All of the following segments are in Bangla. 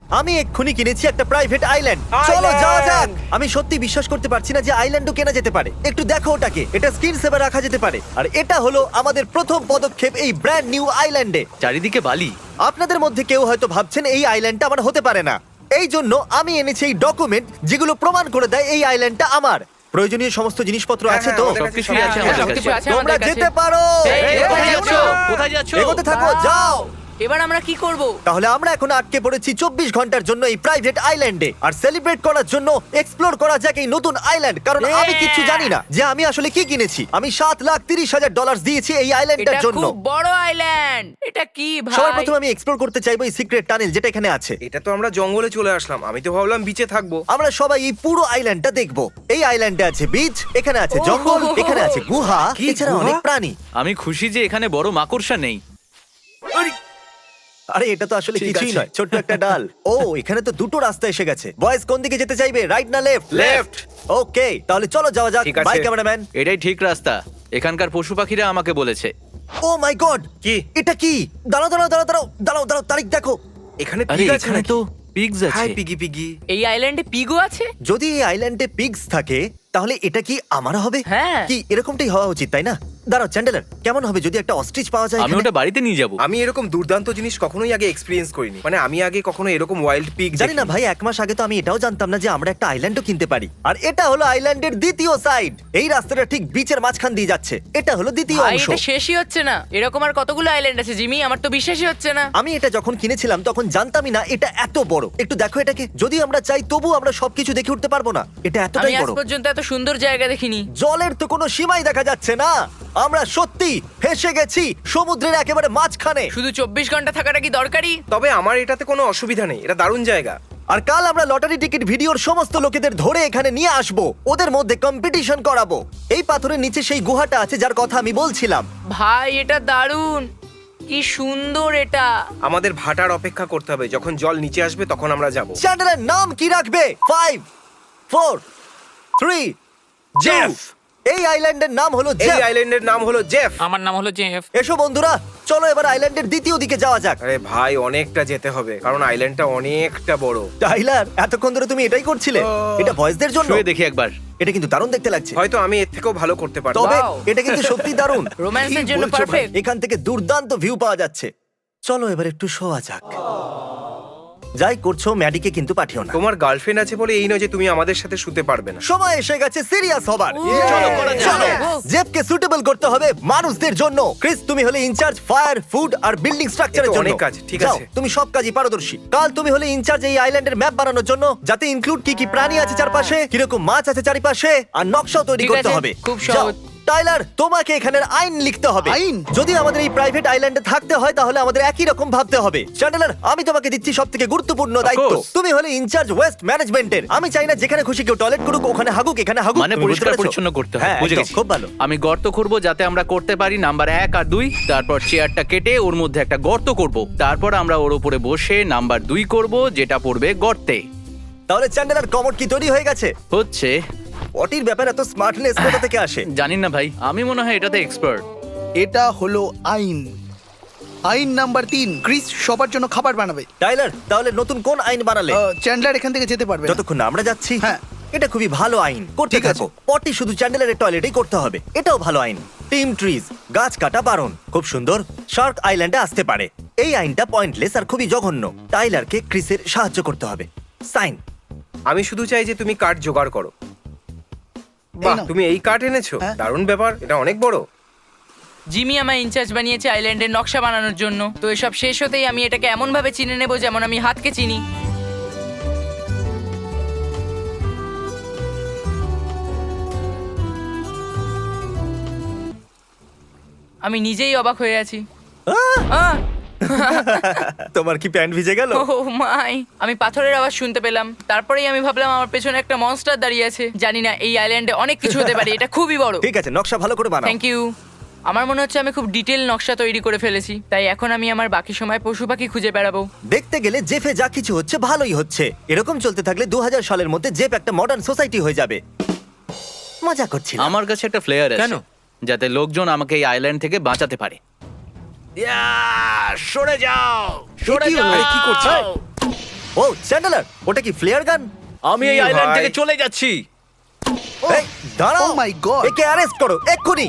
আমি এক্ষুনি কিনেছি একটা প্রাইভেট আইল্যান্ড। চলো যাওয়া যাক। আমি সত্যি বিশ্বাস করতে পারছি না যে আইল্যান্ডও কেনা যেতে পারে। একটু দেখো ওটাকে, এটা স্ক্রিন সেভার রাখা যেতে পারে। আর এটা হলো আমাদের প্রথম পদক্ষেপ এই ব্র্যান্ড নিউ আইল্যান্ডে। চারিদিকে বালি। আপনাদের মধ্যে কেউ হয়তো ভাবছেন এই আইল্যান্ডটা আমার হতে পারে না। এই জন্য আমি এনেছি এই ডকুমেন্ট যেগুলো প্রমাণ করে দেয় এই আইল্যান্ডটা আমার। প্রয়োজনীয় সমস্ত জিনিসপত্র আছে তো? সবকিছুই আছে আমাদের সবকিছু কাছে। আছে তোমরা আমাদের কাছে। যেতে পারো। কোথায় যাচ্ছ? কোথায় যাচ্ছ? এগোতে থাকো, যাও। এবার আমরা কি করব? তাহলে আমরা এখন আটকে পড়েছি 24 ঘন্টার জন্য এই প্রাইভেট আইল্যান্ডে। আর সেলিব্রেট করার জন্য এক্সপ্লোর করা যাক এই নতুন আইল্যান্ড। কারণ আমি কিচ্ছু জানি না যে আমি আসলে কি কিনেছি। আমি $7,30,000 দিয়েছি এই আইল্যান্ডটার এটা জন্য। খুব বড় আইল্যান্ড। এটা কি ভাই? সবার প্রথমে আমি এক্সপ্লোর করতে চাইবো এই সিক্রেট টানেল যেটা এখানে আছে। এটা তো আমরা জঙ্গলে চলে আসলাম, আমি তো ভাবলাম বিচে থাকবো। আমরা সবাই এই পুরো আইল্যান্ডটা দেখবো। এই আইল্যান্ডে আছে বিচ, এখানে আছে জঙ্গল, এখানে আছে গুহা, কি এছাড়া গুহা? অনেক প্রাণী। আমি খুশি যে এখানে বড় মাকড়সা নেই। আরে এটা তো আসলে ঠিক কিছুই আছে। নয়, ছোট্ট একটা ডাল। ও এখানে তো দুটো রাস্তা এসে গেছে। বয়েজ কোন দিকে যেতে চাইবে, রাইট না লেফট? Left. ওকে, তাহলে চলো যাওয়া যাক। ঠিক আছে। Bye cameraman. এটাই ঠিক রাস্তা। এখানকার পশু পাখিরা আমাকে বলেছে। ও মাই গড, কি? এটা কি? দাঁড়াও দাঁড়াও দাঁড়াও দাঁড়াও দাঁড়াও দাঁড়াও, তারিখ দেখো। এখানে আরে পিগ আছে এখানে নাকি? তো পিগস আছে। Hi piggy piggy. এই আইল্যান্ডে পিগও আছে? যদি এই আইল্যান্ডে পিগস থাকে তাহলে এটা কি আমার হবে? হ্যাঁ। কি এরকমটাই হওয়া উচিত, তাই না? দাঁড়াও চ্যান্ডেলার, কেমন হবে যদি একটা অস্ট্রিচ পাওয়া যায় আমি এখানে? ওটা বাড়িতে নিয়ে যাব। আমি এরকম দুর্দান্ত জিনিস কখনোই আগে এক্সপেরিয়েন্স করিনি। মানে আমি আগে কখনো এরকম ওয়াইল্ড পিগ জানি না ভাই, 1 মাস আগে তো আমি এটাও জানতাম না যে আমরা একটা আইল্যান্ডও কিনতে পারি। আর এটা হলো আইল্যান্ডের দ্বিতীয় সাইড। এই রাস্তাটা ঠিক বিচের মাঝখান দিয়ে যাচ্ছে। এটা হলো দ্বিতীয় ভাই অংশ। এটা শেষই হচ্ছে না। এরকম আর কতগুলো আইল্যান্ড আছে জিমি? আমার তো বিশ্বাসই হচ্ছে না। আমি এটা যখন কিনেছিলাম তখন জানতামই না এটা এত বড়। একটু দেখো এটাকে। যদি আমরা চাই তবু আমরা সবকিছু দেখে উঠতে পারবো না। এটা আমি এতটাই আজ বড়। পর্যন্ত এত সুন্দর জায়গা দেখিনি। জলের তো কোনো সীমাই দেখা যাচ্ছে না। আমরা সত্যি ফেসে গেছি সমুদ্রের একেবারে মাঝখানে। শুধু 24 ঘন্টা থাকাটা কি দরকারি? তবে আমার এটাতে কোনো অসুবিধা নেই, এটা দারুণ জায়গা। আর কাল আমরা লটারি টিকিট ভিডিওর সমস্ত লোকেদের ধরে এখানে নিয়ে আসব, ওদের মধ্যে কম্পিটিশন করাবো। এই পাথরের নিচে সেই গুহাটা আছে যার কথা আমি বলছিলাম। ভাই এটা দারুণ, কি সুন্দর এটা। আমাদের ভাটার অপেক্ষা করতে হবে, যখন জল নিচে আসবে তখন আমরা যাব। চ্যানেলের নাম কি রাখবে? 5 4 3 জেফ। এই আইল্যান্ডের নাম হলো এই জেফ। আইল্যান্ডের নাম হলো জেফ। আমার নাম হলো জেফ। এসো বন্ধুরা, চলো এবার আইল্যান্ডের দ্বিতীয় দিকে যাওয়া যাক। আরে ভাই অনেকটা যেতে হবে, কারণ আইল্যান্ডটা অনেকটা বড়। টাইলার, এতক্ষণ ধরে তুমি এটাই করছিলে? এটা ভয়েসদের জন্য? শুয়ে দেখি একবার। এটা কিন্তু দারুণ দেখতে লাগছে। হয়তো আমি এর থেকেও ভালো করতে পারবো। তবে Wow! এটা কিন্তু সত্যি দারুণ। রোম্যান্সের কি জন্য বলছো ভাই? perfect। এখান থেকে দুর্দান্ত ভিউ পাওয়া যাচ্ছে। চলো এবার একটু শোয়া যাক। যাই করছো ম্যাডিকে কিন্তু পাঠিও না। তোমার গার্লফ্রেন্ড আছে বলে এই নয় যে তুমি আমাদের সাথে শুতে পারবে না। সময় এসে গেছে সিরিয়াস হবার। চলো করা যাক। চলো জেফকে সুটেবল করতে হবে মানুষদের জন্য। ক্রিস, তুমি হলে ইনচার্জ ফায়ার, ফুড আর বিল্ডিং স্ট্রাকচারের এ তো জন্য। অনেক কাজ, ঠিক যাও, আছে। তুমি সব কাজই পারদর্শী। কাল তুমি হলে ইনচার্জ এই আইল্যান্ডের ম্যাপ বানানোর জন্য, যাতে ইনক্লুড কি কি প্রাণী আছে চারপাশে, কিরকম মাছ আছে চারিপাশে, আর নকশাও তৈরি ঠিক করতে আছে, হবে। খুব যাও। সহজ। টাইলার, তোমাকে এখানের আইন লিখতে হবে। আইন? যদি আমাদের এই প্রাইভেট আইল্যান্ডে থাকতে হয় তাহলে আমাদের একই রকম ভাবতে হবে। চ্যান্ডেলার, আমি তোমাকে দিচ্ছি সবথেকে গুরুত্বপূর্ণ দায়িত্ব। course. তুমি হলে ইনচার্জ ওয়েস্ট ম্যানেজমেন্টের। আমি চাই না যেখানে খুশি কেউ টয়লেট করুক, ওখানে হাগুক, এখানে হাগুক। মানে তুমি বুঝতে পরিষ্কার পেরেছো? পরিচ্ছন্ন করতে হবে। হ্যাঁ, বুঝে একদম, গেছি। খুব ভালো। আমি গর্ত করব যাতে আমরা করতে পারি নাম্বার 1 আর 2। তারপর চেয়ারটা কেটে ওর মধ্যে একটা গর্ত করব। তারপর আমরা ওর উপরে বসে নাম্বার 2 করব, যেটা পড়বে গর্তে। তাহলে চ্যান্ডেলার, কমোড কি তৈরি হয়ে গেছে? হচ্ছে। পটির ব্যাপারে এত স্মার্টনেস কোথা থেকে আসে? জানি না ভাই, আমি মনে হয় এটাতে এক্সপার্ট। এটা হলো আইন। আইন নাম্বার 3, ক্রিস সবার জন্য খাবার বানাবে। টাইলার, তাহলে নতুন কোন আইন বানালে? চ্যান্ডলার এখান থেকে যেতে পারবে না। যতক্ষণ না আমরা যাচ্ছি। হ্যাঁ। এটা খুবই ভালো আইন, করতে ঠিক আছে। থাকো। পটি শুধু চ্যান্ডেলারের টয়লেটেই করতে হবে। এটাও ভালো আইন। টিম ট্রিজ, গাছ কাটা বারণ। খুব সুন্দর। শার্ক আইল্যান্ডে আসতে পারে। এই আইনটা পয়েন্টলেস আর খুবই জঘন্য। টাইলারকে ক্রিসের সাহায্য করতে হবে। সাইন। আমি শুধু চাই যে তুমি কাঠ জোগাড় করো। বাহ, নাও। তুমি এই কাঠ এনেছো? হ্যাঁ। দারুণ ব্যাপার, এটা অনেক বড়। জিমি আমায় ইনচার্জ বানিয়েছে আইল্যান্ডের নকশা বানানোর জন্য। তো এসব শেষ হতেই আমি এটাকে এমন ভাবে চিনে নেব যেমন আমি হাতকে চিনি। আমি নিজেই অবাক হয়ে আছি। আহ! তোমার কি প্যান্ট ভিজে গেল? ও মাই! আমি পাথরের আওয়াজ শুনতে পেলাম। তারপরেই আমি ভাবলাম আমার পেছনে একটা মনস্টার দাঁড়িয়ে আছে। জানি না, এই আইল্যান্ডে অনেক কিছু হতে পারে। এটা খুবই বড়। ঠিক আছে, নকশা ভালো করে বানাও। Thank you. আমার মনে হচ্ছে আমি খুব ডিটেল নকশা তৈরি করে ফেলেছি। তাই এখন আমি আমার বাকি সময় পশু পাখি খুঁজে বেড়াবো। দেখতে গেলে জেফে যা কিছু হচ্ছে ভালোই হচ্ছে। এরকম চলতে থাকলে 2000 সালের মধ্যে জেফ একটা মডার্ন সোসাইটি হয়ে যাবে। মজা করছি। আমার কাছে একটা ফ্লেয়ার আছে, কেন? যাতে লোকজন আমাকে এই আইল্যান্ড থেকে বাঁচাতে পারে। সরে যাও, সরে কি হলো? যাও। আরে, কি করছো? ও চ্যান্ডেলার, ওটা কি ফ্লেয়ার গান? আমি এই কি আইল্যান্ড ভাই? থেকে চলে যাচ্ছি। এই দাঁড়াও, Oh my God! একে অ্যারেস্ট করো এক্ষুনি।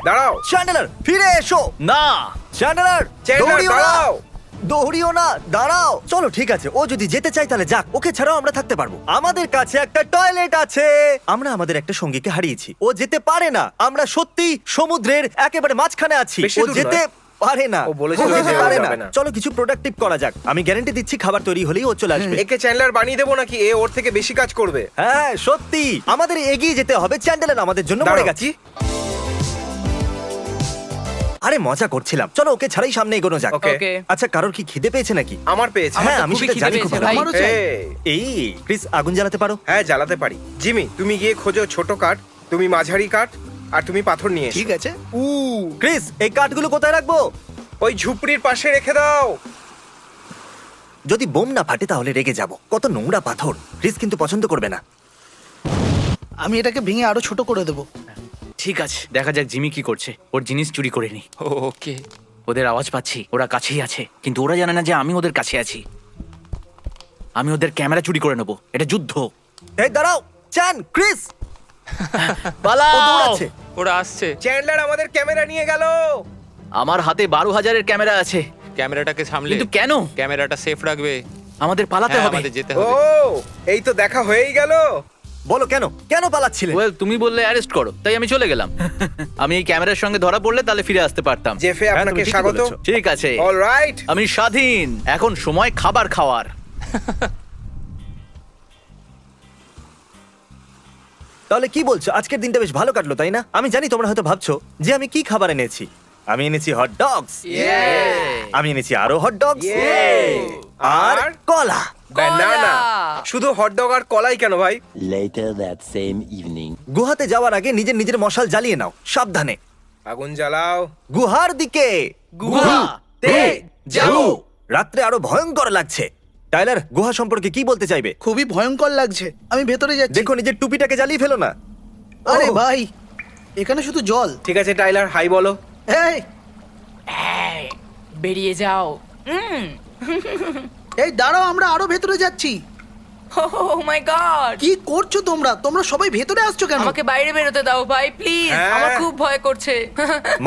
দাঁড়াও চ্যান্ডেলার ফিরে এসো। না, চ্যান্ডেলার চ্যান্ডলার, দৌড়িও না, দাঁড়াও। দৌড়িও না, দাঁড়াও। চলো ঠিক আছে, ও যদি যেতে চায় তাহলে যাক, ওকে ছাড়াও আমরা থাকতে পারবো। আমাদের কাছে একটা টয়লেট আছে। আমরা আমাদের একটা সঙ্গীকে হারিয়েছি, ও যেতে পারে না। আমরা সত্যি সমুদ্রের একেবারে মাঝখানে আছি, বেশি ও দূর যেতে পারে না। ও বলেছিল যেতে যে ও পারে যাবে না। না। চলো কিছু প্রোডাক্টিভ করা যাক। আমি গ্যারান্টি দিচ্ছি খাবার তৈরি হলেই ও চলে আসবে। একে চ্যান্ডলার বানিয়ে দেবো নাকি এ ওর থেকে বেশি কাজ করবে? হ্যাঁ সত্যি, আমাদের এগিয়ে যেতে হবে। চ্যান্ডেলার আমাদের জন্য মরে দাঁড়াও, গেছে। আরে মজা করছিলাম, চলো ওকে ছাড়াই সামনে এগোনো যাক। ওকে। ওকে। আচ্ছা, কারোর কি খিদে পেয়েছে নাকি? আমার পেয়েছে। আমার হ্যাঁ তো আমি খুবই সেটা খিদে জানি খুব পেয়েছে ভালো। ভাই। আমারও চাই। এই ক্রিস, আগুন জ্বালাতে পারো? হ্যাঁ জ্বালাতে পারি। জিমি তুমি গিয়ে খোঁজো ছোট কাঠ, তুমি মাঝারি কাঠ, আর তুমি পাথর নিয়ে এসো। ঠিক আছে। ক্রিস, এই কাঠগুলো কোথায় রাখবো? ওই ঝুপড়ির পাশে রেখে দাও। যদি বোম না ফাটে তাহলে রেগে যাব। কত নোংরা পাথর, ক্রিস কিন্তু পছন্দ করবে না। আমি এটাকে ভেঙে আরো ছোট করে দেবো। ঠিক আছে, দেখা যাক জিমি কি করছে। ওর জিনিস চুরি করে নি। ওকে। ওদের আওয়াজ পাচ্ছি, ওরা কাছেই আছে, কিন্তু ওরা জানে না যে আমি ওদের কাছে আছি। আমি ওদের ক্যামেরা চুরি করে নেবো, এটা যুদ্ধ। এই দাঁড়াও, চ্যান, ক্রিস, ও পালাও! দৌড়াচ্ছে। ওরা আসছে। চ্যান্ডলার আমাদের ক্যামেরা নিয়ে গেল। আমার হাতে 12,000-এর ক্যামেরা আছে, ক্যামেরাটাকে সামলে। কিন্তু কেন? ক্যামেরাটা সেফ রাখবে। আমাদের পালাতে হ্যাঁ, হবে। আমাদের যেতে ও হবে। এই তো দেখা হয়েই গেল। বলো কেন, কেন পালাচ্ছিলে? ওয়েল, তুমি বললে অ্যারেস্ট করো, তাই আমি চলে গেলাম। আমি এই ক্যামেরার সঙ্গে ধরা পড়লে তাহলে ফিরে আসতে পারতাম। জেফে হ্যাঁ, আপনাকে তুমি ঠিকই স্বাগত। বলেছো। ঠিক আছে, অলরাইট। আমি স্বাধীন। এখন সময় খাবার খাওয়ার। তাহলে কি বলছো, আজকের দিনটা বেশ ভালো কাটলো তাই না? আমি জানি তোমরা হয়তো ভাবছো যে আমি কি খাবার এনেছি। আমি এনেছি হট ডগস, আমি এনেছি আরো হট ডগস, আর আর কলা। ব্যানানা। শুধু হটডগ আর কলাই কেন ভাই? Later that same evening. গুহাতে যাওয়ার আগে নিজের নিজের মশাল জ্বালিয়ে নাও, সাবধানে। আগুন জ্বালাও। গুহার দিকে গুহাতে যাও। রাত্রে আরো ভয়ঙ্কর লাগছে। টাইলার, গুহা সম্পর্কে কি বলতে চাইবে? খুবই ভয়ঙ্কর লাগছে। আমি ভেতরে যাচ্ছি। দেখো নিজের টুপিটাকে জ্বালিয়ে ফেলো না। আরে ও, ভাই, এখানে শুধু জল। ঠিক আছে টাইলার, হাই বলো। এই এই, বেরিয়ে যাও। এই দাঁড়াও, আমরা আরো ভেতরে যাচ্ছি। ও মাই গড, কি করছো তোমরা? তোমরা সবাই ভেতরে আসছো কেন? আমাকে বাইরে বেরোতে দাও ভাই প্লিজ, হ্যাঁ। আমার খুব ভয় করছে।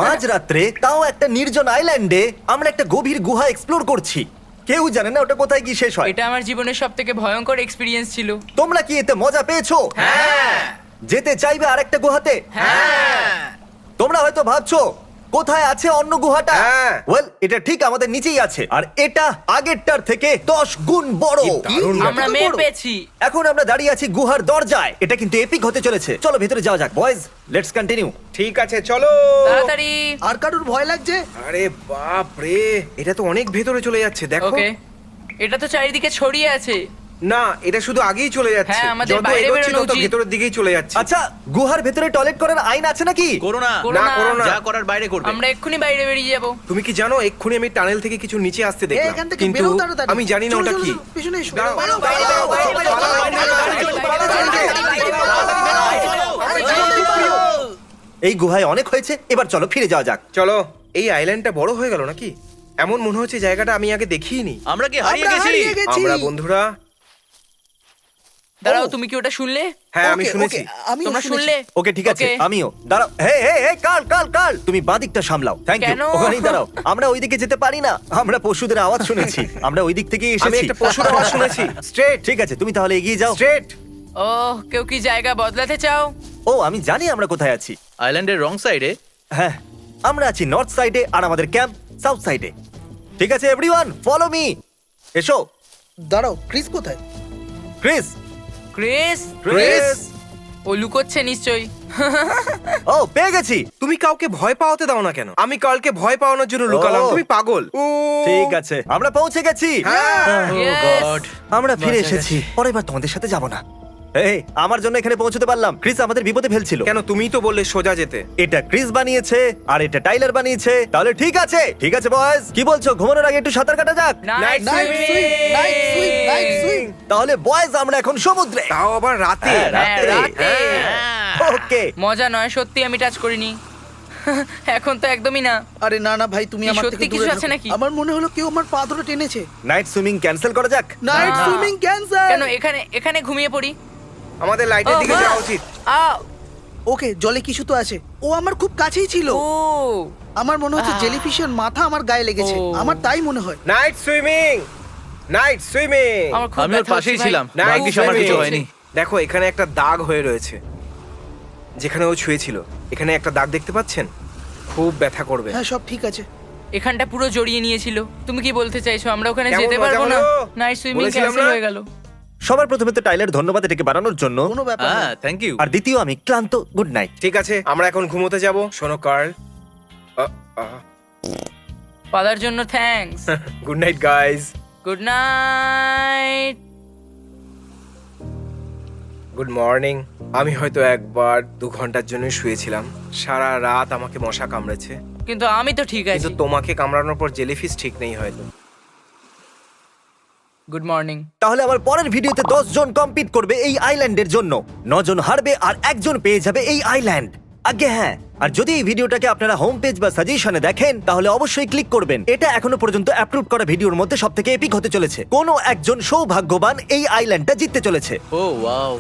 মাঝরাত্রে, তাও একটা নির্জন আইল্যান্ডে, আমরা একটা গভীর গুহা এক্সপ্লোর করছি। কেউ জানে না ওটা কোথায় গিয়ে শেষ হয়। এটা আমার জীবনের সবথেকে ভয়ঙ্কর এক্সপিরিয়েন্স ছিল। তোমরা কি এতে মজা পেয়েছো? হ্যাঁ। যেতে চাইবে আরেকটা গুহাতে? হ্যাঁ। তোমরা হয়তো ভাবছো কোথায় আছে অন্য গুহাটা? হ্যাঁ। ওয়েল, এটা ঠিক আমাদের নিচেই আছে, আর এটা আগেরটার থেকে 10 গুণ বড়। দারুণ আমরা এত মেয়ে বড়? পেয়েছি। এখন আমরা দাঁড়িয়ে আছি গুহার দরজায়। এটা কিন্তু এপিক হতে চলেছে। চলো ভেতরে যাওয়া যাক বয়েজ, লেটস কন্টিনিউ। ঠিক আছে চলো। তাড়াতাড়ি। আর কারোর ভয় লাগছে? আরে বাপ রে, এটা তো অনেক ভেতরে চলে যাচ্ছে দেখো। ওকে, এটা তো চারিদিকে ছড়িয়ে আছে। না, এটা শুধু আগেই চলে যাচ্ছে। হ্যাঁ, আমাদের যত বাইরে এগোচ্ছি বেরোনো তত উচিত। ভেতরের দিকেই চলে যাচ্ছে। আচ্ছা, গুহার ভেতরে টয়লেট করার আইন আছে নাকি? করো না, করো না না। করো না। যা করার বাইরে করবে। আমরা এক্ষুনি বাইরে বেরিয়ে যাব। তুমি কি জানো এক্ষুনি আমি টানেল থেকে কিছু নিচে আসতে এই, দেখলাম, এখান থেকে কিন্তু বেরো তাড়াতাড়ি। আমি জানি না চলো, ওটা চলো, কি। চলো, পিছনে এসো। দাঁড়াও, বাইরে, দাঁড়াও, বাইরে, দাঁড়াও, বাইরে, দাঁড়াও, বাইরে, দাঁড়াও, বাইরে, এই গুহায় অনেক হয়েছে, এবার চলো ফিরে যাওয়া যাক। চলো। এই আইল্যান্ডটা বড় হয়ে গেল নাকি? এমন মনে হচ্ছে জায়গাটা আমি আগে দেখিনি। আমরা কি হারিয়ে আমরা গেছি? হারিয়ে গেছি। আমরা বন্ধুরা। দাঁড়াও, ও। তুমি কি ওটা শুনলে? হ্যাঁ আমি ওকে, শুনেছি। ওকে, আমিও তোমরা শুনেছি। শুনলে? ওকে ঠিক আছে, ওকে। আমিও। দাঁড়াও, হে হে হে, কাল কাল কাল, তুমি বাদিকটা সামলাও। Thank you. কেন? ওখানেই দাঁড়াও। আমরা ওইদিকে যেতে পারি না, আমরা পশুদের আওয়াজ শুনেছি। আমরা ওই দিক থেকেই আমি এসেছি। একটা পশুর আওয়াজ শুনেছি। স্ট্রেট ঠিক আছে, তুমি তাহলে এগিয়ে যাও। স্ট্রেট। ও, কেউ কি জায়গা বদলাতে চাও? ও, আমি জানি আমরা কোথায় আছি। আইল্যান্ডের রং সাইডে। হ্যাঁ, আমরা আছি নর্থ সাইডে আর আমাদের ক্যাম্প সাউথ সাইডে। ঠিক আছে এভরিওয়ান, ফলো মি। এসো। দাঁড়াও, ক্রিস কোথায়? Chris, Chris, Chris. ও লুকোচ্ছে নিশ্চয়ই। ও, পেয়ে গেছি। তুমি কাউকে ভয় পাওয়াতে দাও না কেন? আমি কালকে ভয় পাওয়ানোর জন্য লুকালাম। ও। তুমি পাগল। ঠিক আছে, আমরা পৌঁছে গেছি। Yes! আমরা ফিরে বাঁচা এসেছি। পরের বার তোমাদের সাথে যাব না। এই, আমার জন্য এখানে পৌঁছতে পারলাম। ক্রিস আমাদের বিপদে ফেলছিল। কেন? তুমিই তো বললে সোজা যেতে। এটা ক্রিস বানিয়েছে আর এটা টাইলার বানিয়েছে। তাহলে ঠিক আছে, ঠিক আছে বয়েজ, কি বলছো, ঘুমানোর আগে একটু সাঁতার কাটা যাক? Night Night night swimming! Swim, night swim, night swim. তাহলে বয়েজ, আমরা এখন সমুদ্রে। তাও আবার রাতে। হ্যাঁ, হ্যাঁ, রাতে। রাতে। ওকে। মজা নয়, সত্যি আমি টাচ করিনি। এখন তো একদমই না। আরে না না ভাই, তুমি কি আমার সত্যি থেকে কিছু দূরে আছে থাকো। নাকি? আমার মনে হলো কেউ আমার পা ধরে টেনেছে। নাইট সুইমিং ক্যান্সেল করা যাক। Night swimming cancer. কেন এখানে এখানে ঘুমিয়ে পড়ি? আমাদের লাইটের দিকে মা! যাওয়া উচিত। আ ওকে, জলে কিছু তো আছে। ও আমার খুব কাছেই ছিল। ও আমার মনে হচ্ছে জেলিফিশের মাথা আমার গায়ে লেগেছে। ও। আমার তাই মনে হয়। Night swimming, night swimming. আমার খুব আমি ওর ব্যথা পাশেই হচ্ছে ভাই। ছিলাম, Night ভাগ্যিস আমার কিছু swimming। হয়নি। দেখো এখানে একটা দাগ হয়ে রয়েছে, যেখানে ও ছুঁয়েছিল। এখানে একটা দাগ দেখতে পাচ্ছেন? খুব ব্যথা করবে। হ্যাঁ, সব ঠিক আছে। এখানটা পুরো জড়িয়ে নিয়েছিল। তুমি কি বলতে চাইছো আমরা ওখানে কেমন যেতে মজা পারবো না? হলো? নাইট সুইমিং বলেছিলাম ক্যান্সেল না? হয়ে গেল। সবার প্রথমে তো টাইলার ধন্যবাদ এটাকে বানানোর জন্য, কোনো ব্যাপার না। হ্যাঁ, থ্যাংক ইউ। আর দ্বিতীয় আমি ক্লান্ত। Good night. ঠিক আছে, আমরা এখন ঘুমোতে যাব। শোনো কার্ল, পালার জন্য thanks. Good night guys. Good night. Good morning. আমি হয়তো একবার 2 ঘন্টার জন্য শুয়েছিলাম। সারা রাত আমাকে মশা কামড়েছে, কিন্তু আমি তো ঠিক আছি। কিন্তু তোমাকে কামড়ানোর পর জেলিফিশ ঠিক নেই হয়তো। Good morning. তাহলে আমার পরের ভিডিওতে 10 জন কম্পিট করবে এই আইল্যান্ডের জন্য। 9 জন হারবে আর 1 জন পেয়ে যাবে এই আইল্যান্ড। আগে হ্যাঁ, আর যদি এই ভিডিওটাকে আপনারা হোম পেজ বা সাজেশনে দেখেন তাহলে অবশ্যই ক্লিক করবেন। এটা এখনো পর্যন্ত আপলোড করা ভিডিওর মধ্যে সবথেকে এপিক হতে চলেছে। কোনো একজন সৌভাগ্যবান এই আইল্যান্ডটা জিততে চলেছে। Oh wow.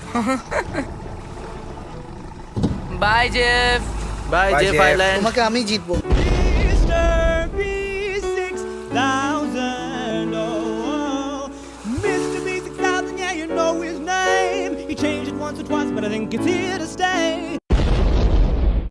Bye Jeff. Bye Bye, Jeff Jeff. Island. তোমাকে আমি জিতবো। Mr. B6000, oh, Mr. B6000, yeah, you know his name. He changed it once or twice, but I think it's here to stay.